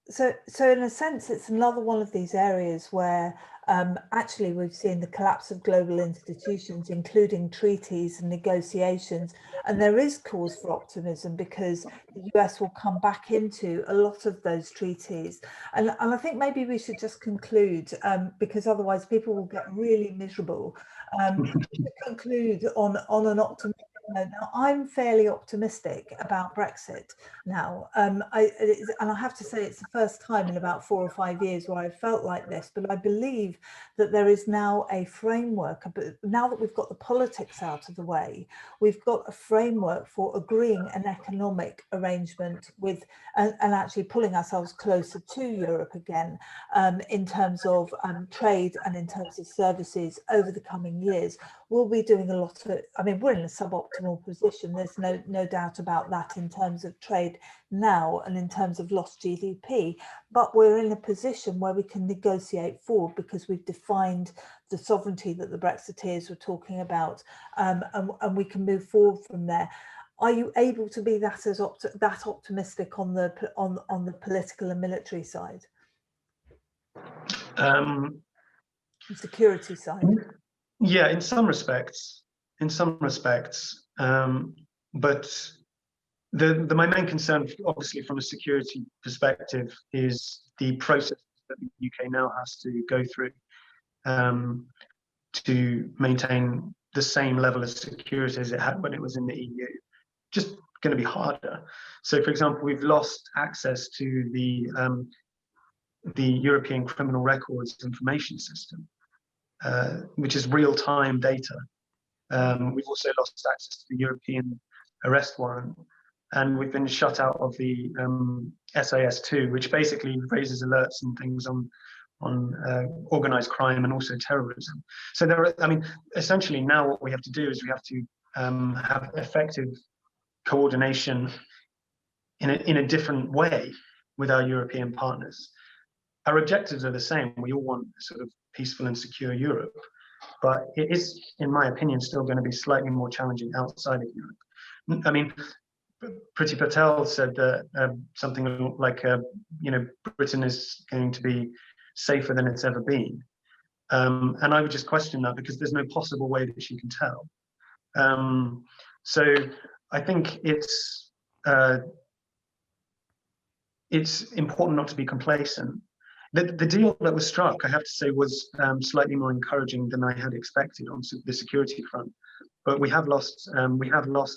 So in a sense, it's another one of these areas where actually we've seen the collapse of global institutions, including treaties and negotiations, and there is cause for optimism because the US will come back into a lot of those treaties. And I think maybe we should just conclude, because otherwise people will get really miserable. To conclude on an optimistic note, now I'm fairly optimistic about Brexit now. And I have to say it's the first time in about 4 or 5 years where I felt like this, but I believe that there is now a framework. Now that we've got the politics out of the way, we've got a framework for agreeing an economic arrangement with and actually pulling ourselves closer to Europe again, in terms of trade and in terms of services over the coming years. We'll be doing a lot of, I mean, we're in a suboptimal position. There's no doubt about that in terms of trade now and in terms of lost GDP, but we're in a position where we can negotiate forward because we've defined the sovereignty that the Brexiteers were talking about, and we can move forward from there. Are you able to be that optimistic on the political and military side, the security side? Yeah, in some respects, but my main concern, obviously, from a security perspective, is the process that the UK now has to go through to maintain the same level of security as it had when it was in the EU. Just going to be harder. So, for example, we've lost access to the European Criminal Records Information System, which is real-time data. We've also lost access to the European arrest warrant, and we've been shut out of the SIS2, which basically raises alerts and things on organized crime and also terrorism. So essentially now what we have to do is we have to have effective coordination in a different way with our European partners. Our objectives are the same. We all want sort of peaceful and secure Europe, but it is, in my opinion, still going to be slightly more challenging outside of Europe. I mean, Priti Patel said that something like, Britain is going to be safer than it's ever been. And I would just question that because there's no possible way that she can tell. So I think it's important not to be complacent. The deal that was struck, I have to say, was slightly more encouraging than I had expected on the security front. But we have lost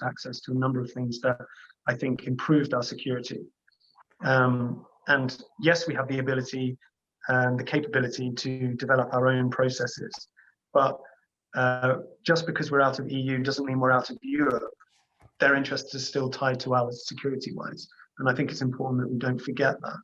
access to a number of things that I think improved our security. And yes, we have the ability and the capability to develop our own processes. But just because we're out of EU doesn't mean we're out of Europe. Their interests are still tied to ours security-wise. And I think it's important that we don't forget that.